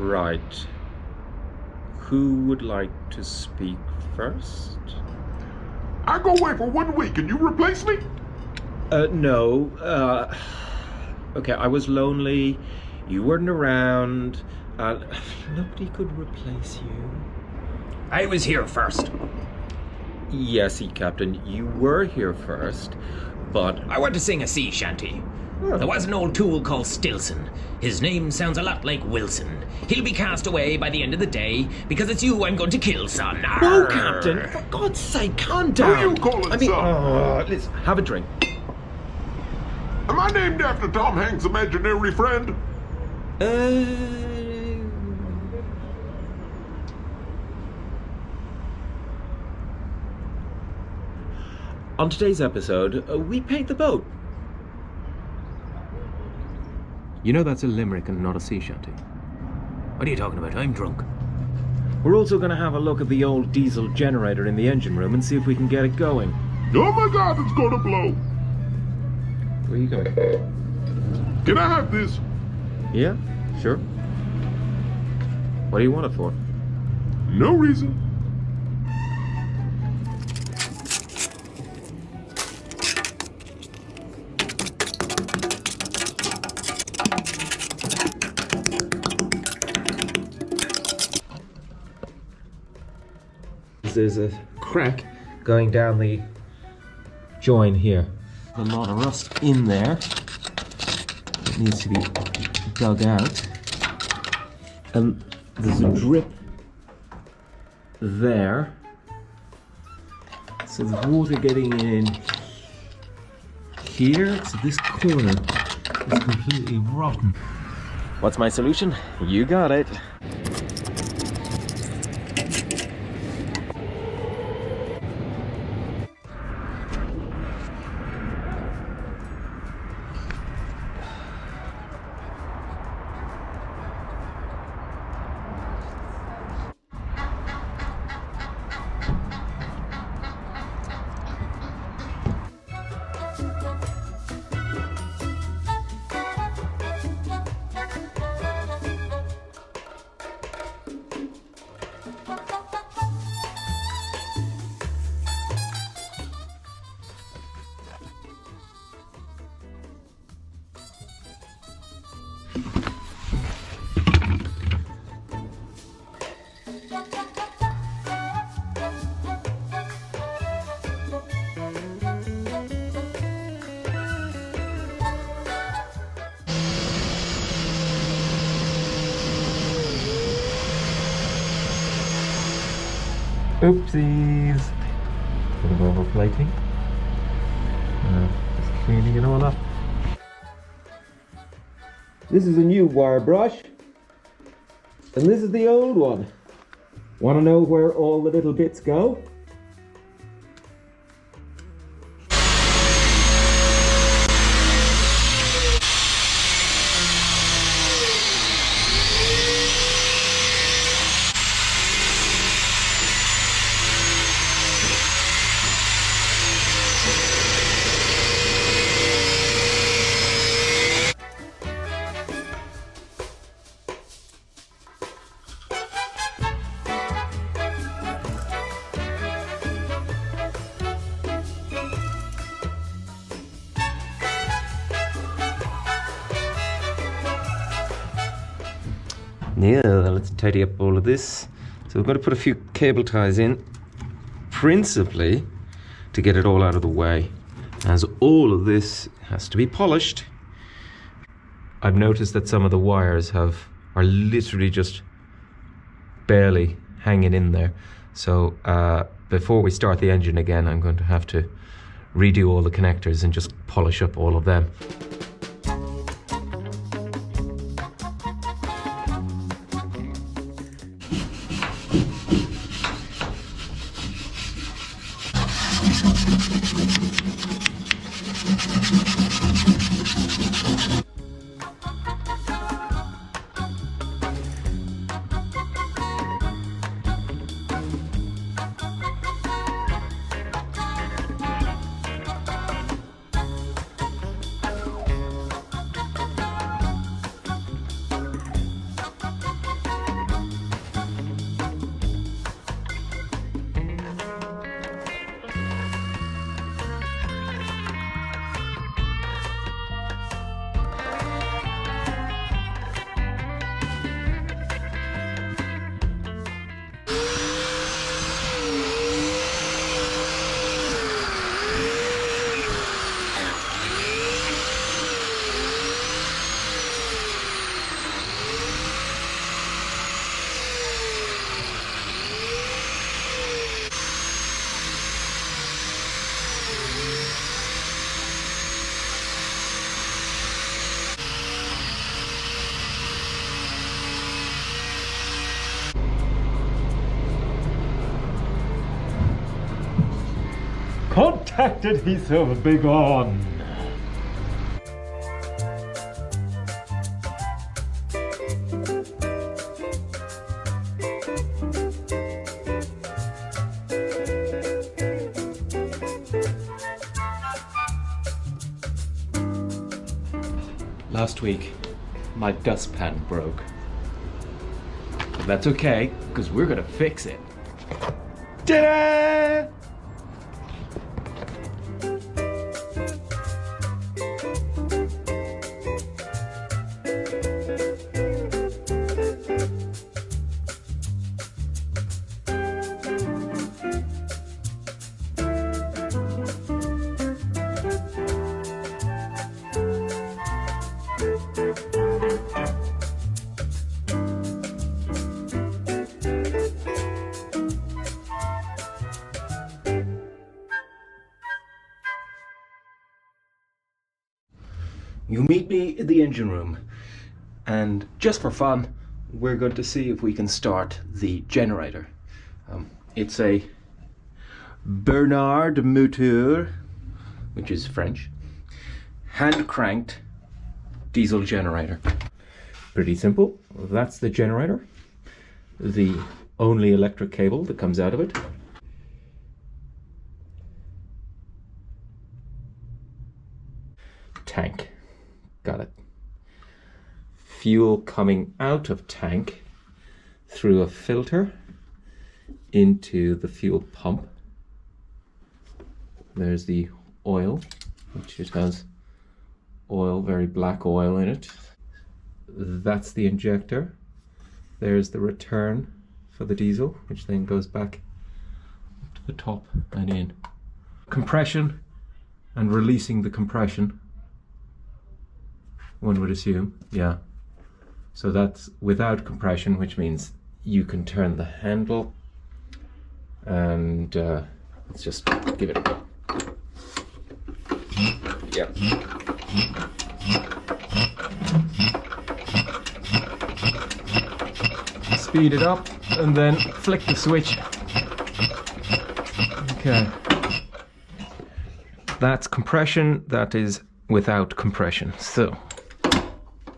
Right. Who would like to speak first? I go away for 1 week and you replace me? No. Okay, I was lonely. You weren't around. Nobody could replace you. I was here first. Yes, Sea Captain, you were here first, but... I want to sing a sea shanty. There was an old tool called Stilson. His name sounds a lot like Wilson. He'll be cast away by the end of the day, because it's you I'm going to kill, son. No, Captain! For God's sake, calm down! Who you calling son? Listen, have a drink. Am I named after Tom Hanks' imaginary friend? On today's episode, we paint the boat. You know that's a limerick and not a sea shanty. What are you talking about? I'm drunk. We're also going to have a look at the old diesel generator in the engine room and see if we can get it going. Oh my God, it's gonna blow. Where are you going? Can I have this? Yeah, sure. What do you want it for? No reason. There's a crack going down the join here. A lot of rust in there. It needs to be dug out. And there's a drip there. So there's water getting in here. So this corner is completely rotten. What's my solution? You got it. Oopsies. Bit of overplating. Just cleaning it all up. This is a new wire brush. And this is the old one. Want to know where all the little bits go? Yeah, let's tidy up all of this. So we're going to put a few cable ties in, principally to get it all out of the way, as all of this has to be polished. I've noticed that some of the wires are literally just barely hanging in there. So before we start the engine again, I'm going to have to redo all the connectors and just polish up all of them. Contact adhesive, big on. Last week, my dustpan broke. But that's okay, because we're gonna fix it. Ta-da! You meet me in the engine room, and just for fun, we're going to see if we can start the generator. It's a Bernard Moteur, which is French, hand-cranked diesel generator. Pretty simple. That's the generator. The only electric cable that comes out of it. Tank. Got it. Fuel coming out of tank through a filter into the fuel pump. There's the oil, which it has oil, very black oil in it. That's the injector. There's the return for the diesel, which then goes back to the top and in. Compression and releasing the compression, one would assume, yeah. So that's without compression, which means you can turn the handle and let's just give it a go. Yeah. Speed it up and then flick the switch. Okay. That's compression, that is without compression. So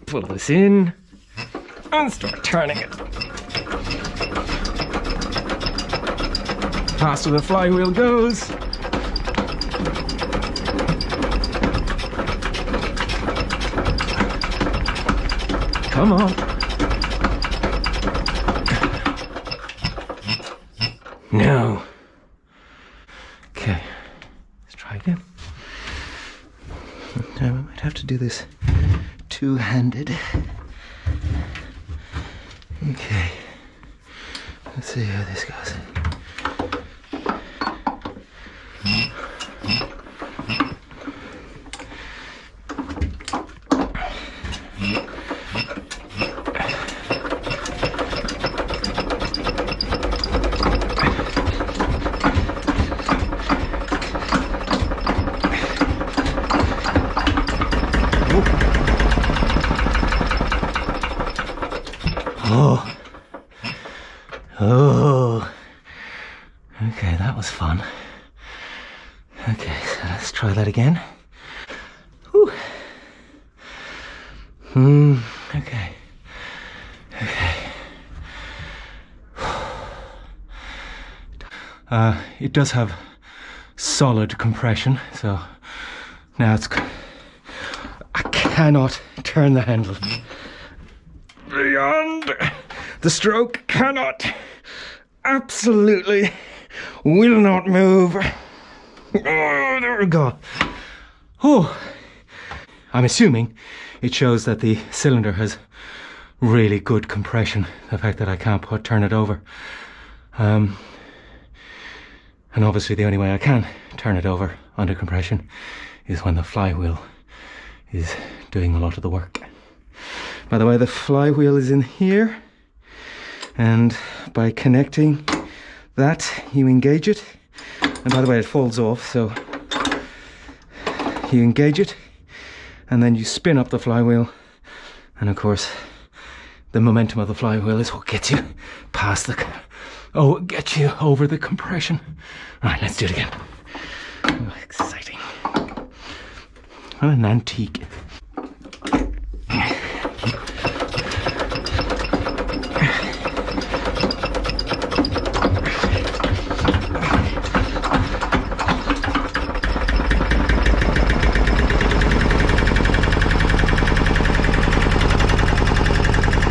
pull this in and start turning it. Faster the flywheel goes. Come on. No. Okay, let's try again. I might have to do this two-handed. Okay, let's see how this goes. Oh, okay, that was fun. Okay, so let's try that again. Whew. Okay. It does have solid compression, so now I cannot turn the handle. Beyond the stroke, cannot, absolutely will not move. Oh, there we go. Oh, I'm assuming it shows that the cylinder has really good compression, the fact that I can't turn it over. And obviously the only way I can turn it over under compression is when the flywheel is doing a lot of the work. By the way, the flywheel is in here, and by connecting that, you engage it. And by the way, it folds off, so you engage it, and then you spin up the flywheel. And of course, the momentum of the flywheel is what gets you past gets you over the compression. Right, let's do it again. Oh, exciting. What an antique.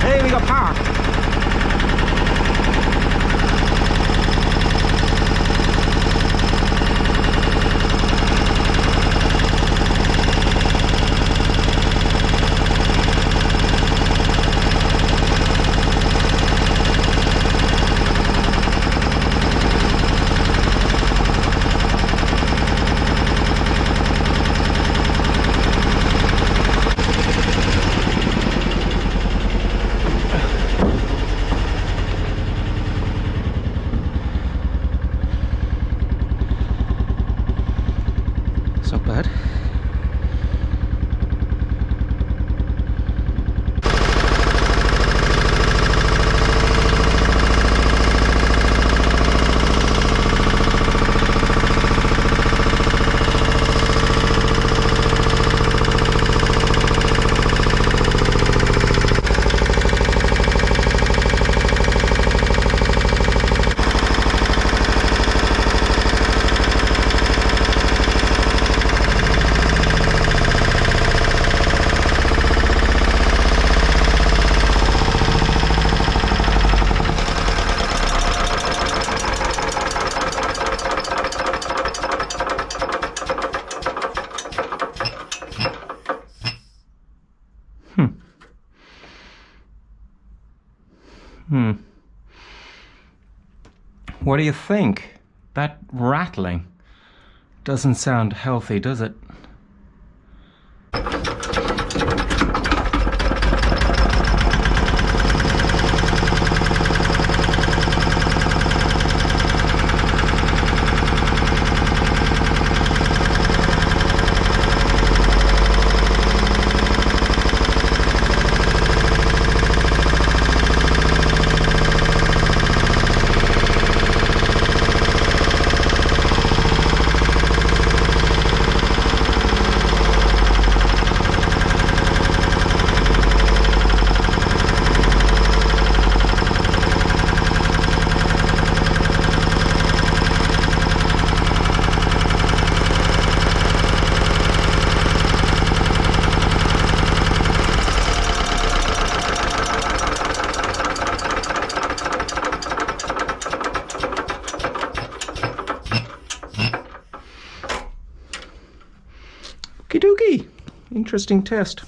Hey, we got power. It's not bad. What do you think? That rattling doesn't sound healthy, does it? Okie dokie. Interesting test.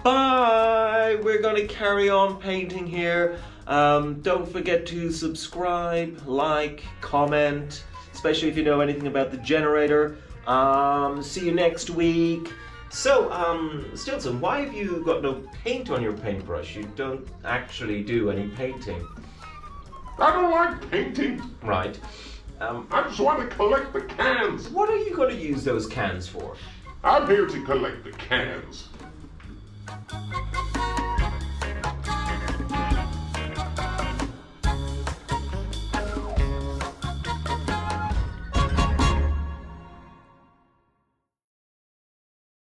Bye! We're going to carry on painting here. Don't forget to subscribe, like, comment, especially if you know anything about the generator. See you next week. So, Stilson, why have you got no paint on your paintbrush? You don't actually do any painting. I don't like painting. Right. I just want to collect the cans. What are you going to use those cans for? I'm here to collect the cans.